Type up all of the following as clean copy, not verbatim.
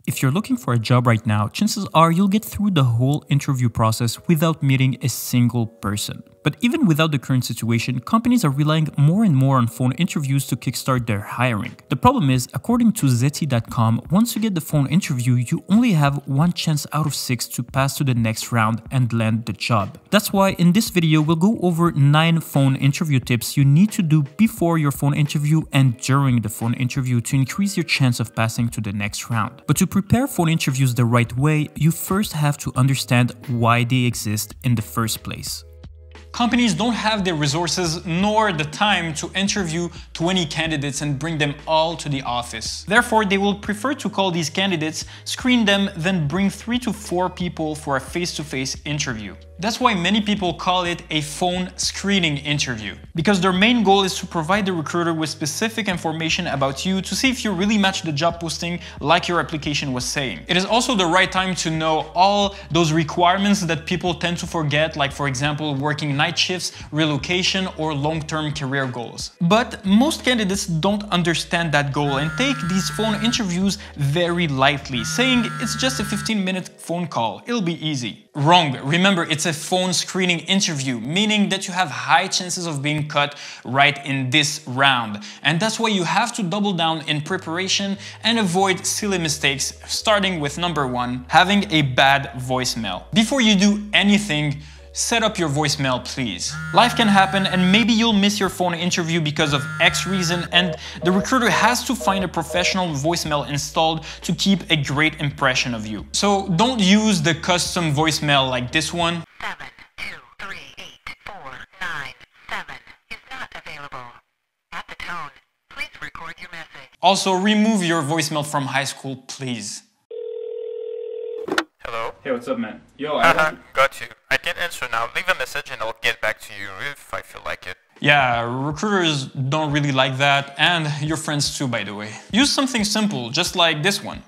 If you're looking for a job right now, chances are you'll get through the whole interview process without meeting a single person. But even without the current situation, companies are relying more and more on phone interviews to kickstart their hiring. The problem is, according to Zeti.com, once you get the phone interview, you only have one chance out of 6 to pass to the next round and land the job. That's why in this video, we'll go over 9 phone interview tips you need to do before your phone interview and during the phone interview to increase your chance of passing to the next round. But to prepare phone interviews the right way, you first have to understand why they exist in the first place. Companies don't have the resources nor the time to interview 20 candidates and bring them all to the office. Therefore, they will prefer to call these candidates, screen them, then bring 3 to 4 people for a face-to-face interview. That's why many people call it a phone screening interview, because their main goal is to provide the recruiter with specific information about you to see if you really match the job posting like your application was saying. It is also the right time to know all those requirements that people tend to forget, like for example, working night shifts, relocation, or long-term career goals. But most candidates don't understand that goal and take these phone interviews very lightly, saying it's just a 15-minute phone call, it'll be easy. Wrong. Remember, it's a phone screening interview, meaning that you have high chances of being cut right in this round. And that's why you have to double down in preparation and avoid silly mistakes, starting with number 1, having a bad voicemail. Before you do anything, set up your voicemail, please. Life can happen and maybe you'll miss your phone interview because of X reason, and the recruiter has to find a professional voicemail installed to keep a great impression of you. So don't use the custom voicemail like this one. 7238497 is not available. At the tone, please record your message. Also, remove your voicemail from high school, please. Hello? Hey, what's up, man? Yo, Got you. I can't answer now. Leave a message and I'll get back to you if I feel like it. Yeah, recruiters don't really like that, and your friends too, by the way. Use something simple, just like this one.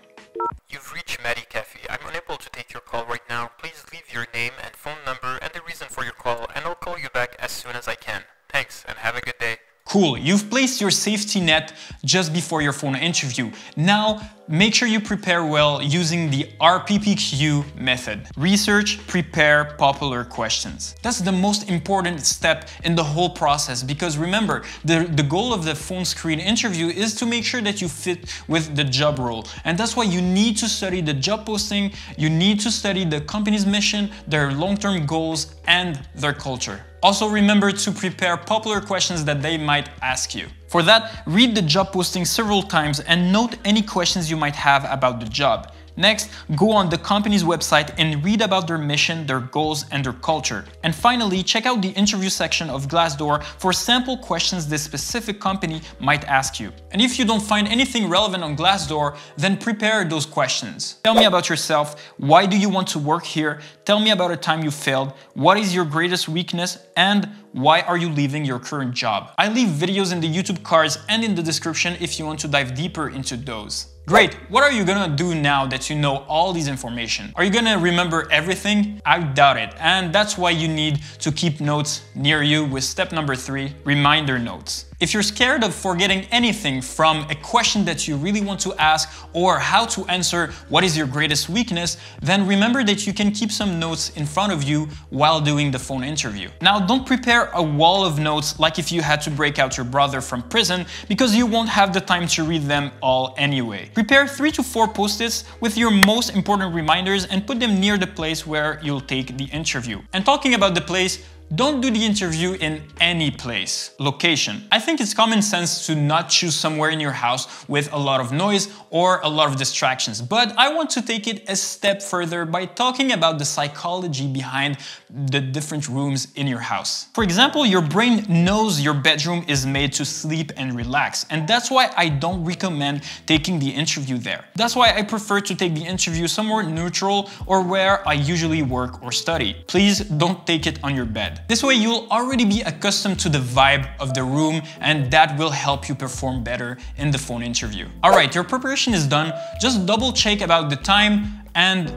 You've reached Maddie Cafe. I'm unable to take your call right now. Please leave your name and phone number and the reason for your call, and I'll call you back as soon as I can. Thanks, and have a good day. Cool, you've placed your safety net just before your phone interview. Now, make sure you prepare well using the RPPQ method. Research, prepare popular questions. That's the most important step in the whole process, because remember, the goal of the phone screen interview is to make sure that you fit with the job role. And that's why you need to study the job posting, you need to study the company's mission, their long-term goals, and their culture. Also remember to prepare popular questions that they might ask you. For that, read the job posting several times and note any questions you might have about the job. Next, go on the company's website and read about their mission, their goals, and their culture. And finally, check out the interview section of Glassdoor for sample questions this specific company might ask you. And if you don't find anything relevant on Glassdoor, then prepare those questions. Tell me about yourself. Why do you want to work here? Tell me about a time you failed. What is your greatest weakness? And why are you leaving your current job? I leave videos in the YouTube cards and in the description if you want to dive deeper into those. Great, what are you gonna do now that you know all these information? Are you gonna remember everything? I doubt it, and that's why you need to keep notes near you with step number 3, reminder notes. If you're scared of forgetting anything from a question that you really want to ask or how to answer what is your greatest weakness, then remember that you can keep some notes in front of you while doing the phone interview. Now, don't prepare a wall of notes like if you had to break out your brother from prison, because you won't have the time to read them all anyway. Prepare 3 to 4 post-its with your most important reminders and put them near the place where you'll take the interview. And talking about the place, don't do the interview in any place. Location. I think it's common sense to not choose somewhere in your house with a lot of noise or a lot of distractions, but I want to take it a step further by talking about the psychology behind the different rooms in your house. For example, your brain knows your bedroom is made to sleep and relax, and that's why I don't recommend taking the interview there. That's why I prefer to take the interview somewhere neutral or where I usually work or study. Please don't take it on your bed. This way you'll already be accustomed to the vibe of the room, and that will help you perform better in the phone interview. Alright, your preparation is done. Just double check about the time and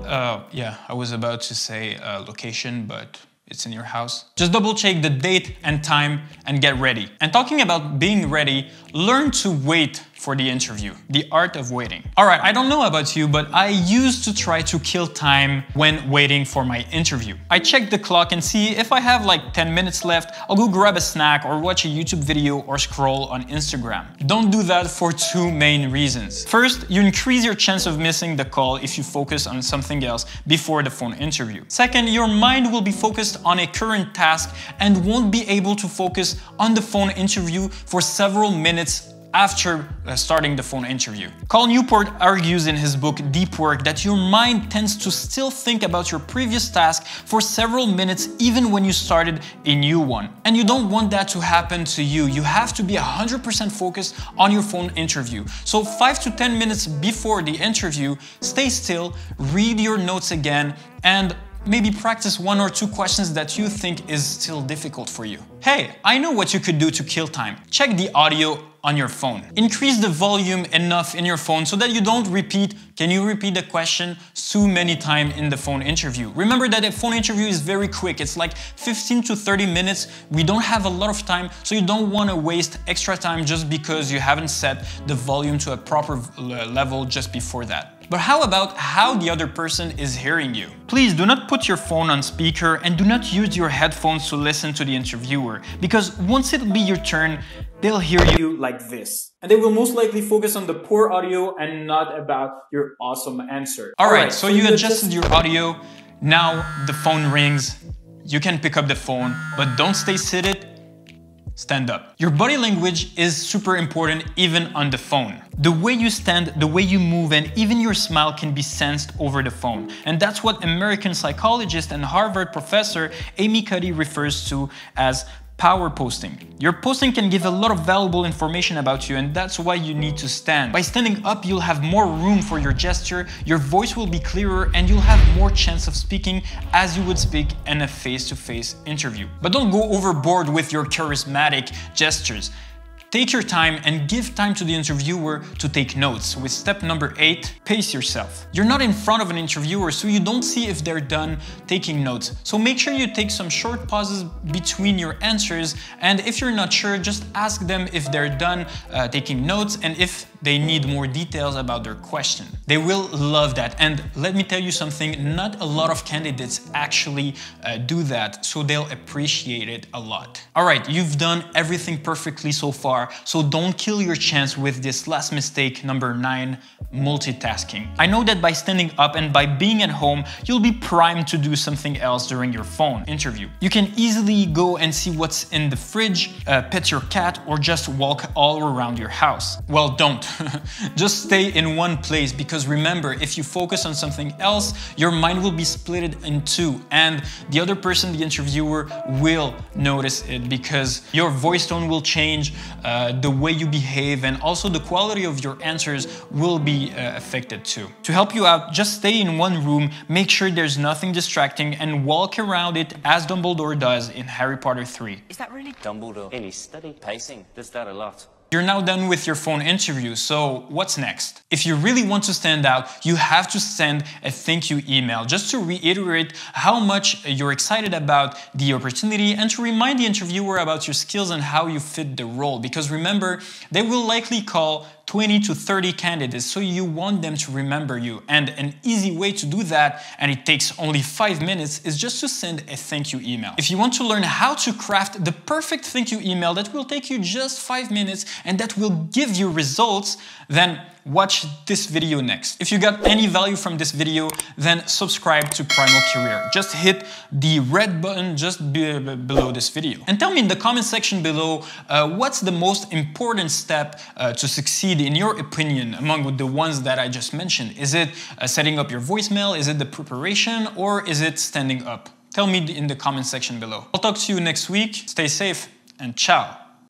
yeah, I was about to say location, but it's in your house. Just double check the date and time and get ready. And talking about being ready, Learn to wait for the interview, the art of waiting. All right, I don't know about you, but I used to try to kill time when waiting for my interview. I check the clock and see if I have like 10 minutes left, I'll go grab a snack or watch a YouTube video or scroll on Instagram. Don't do that for two main reasons. First, you increase your chance of missing the call if you focus on something else before the phone interview. Second, your mind will be focused on a current task and won't be able to focus on the phone interview for several minutes after starting the phone interview. Carl Newport argues in his book Deep Work that your mind tends to still think about your previous task for several minutes even when you started a new one. And you don't want that to happen to you. You have to be 100% focused on your phone interview. So 5 to 10 minutes before the interview, stay still, read your notes again, and maybe practice 1 or 2 questions that you think is still difficult for you. Hey, I know what you could do to kill time. Check the audio on your phone. Increase the volume enough in your phone so that you don't repeat, can you repeat the question, so many times in the phone interview. Remember that a phone interview is very quick. It's like 15 to 30 minutes. We don't have a lot of time, so you don't want to waste extra time just because you haven't set the volume to a proper level just before that. But how about how the other person is hearing you? Please do not put your phone on speaker and do not use your headphones to listen to the interviewer, because once it'll be your turn, they'll hear you like this. And they will most likely focus on the poor audio and not about your awesome answer. Alright, so you adjusted your audio. Now the phone rings. You can pick up the phone, but don't stay seated. Stand up. Your body language is super important even on the phone. The way you stand, the way you move, and even your smile can be sensed over the phone. And that's what American psychologist and Harvard professor Amy Cuddy refers to as power posting. Your posting can give a lot of valuable information about you, and that's why you need to stand. By standing up, you'll have more room for your gesture, your voice will be clearer, and you'll have more chance of speaking as you would speak in a face-to-face interview. But don't go overboard with your charismatic gestures. Take your time and give time to the interviewer to take notes. With step number 8, pace yourself. You're not in front of an interviewer, so you don't see if they're done taking notes. So make sure you take some short pauses between your answers, and if you're not sure, just ask them if they're done taking notes and if they need more details about their question. They will love that, and let me tell you something, not a lot of candidates actually do that, so they'll appreciate it a lot. Alright, you've done everything perfectly so far, so don't kill your chance with this last mistake, number 9, multitasking. I know that by standing up and by being at home, you'll be primed to do something else during your phone interview. You can easily go and see what's in the fridge, pet your cat, or just walk all around your house. Well, don't. Just stay in one place, because remember, if you focus on something else, your mind will be split in two, and the other person, the interviewer, will notice it because your voice tone will change, the way you behave, and also the quality of your answers will be affected too. To help you out, just stay in one room, make sure there's nothing distracting, and walk around it as Dumbledore does in Harry Potter 3. Is that really Dumbledore? And he studied pacing, does that a lot. You're now done with your phone interview, so what's next? If you really want to stand out, you have to send a thank you email just to reiterate how much you're excited about the opportunity and to remind the interviewer about your skills and how you fit the role. Because remember, they will likely call 20 to 30 candidates, so you want them to remember you. And an easy way to do that, and it takes only 5 minutes, is just to send a thank you email. If you want to learn how to craft the perfect thank you email that will take you just 5 minutes and that will give you results, then watch this video next. If you got any value from this video, then subscribe to Primal Career. Just hit the red button just below this video. And tell me in the comment section below, what's the most important step to succeed in your opinion among the ones that I just mentioned? Is it setting up your voicemail? Is it the preparation? Or is it standing up? Tell me in the comment section below. I'll talk to you next week. Stay safe and ciao.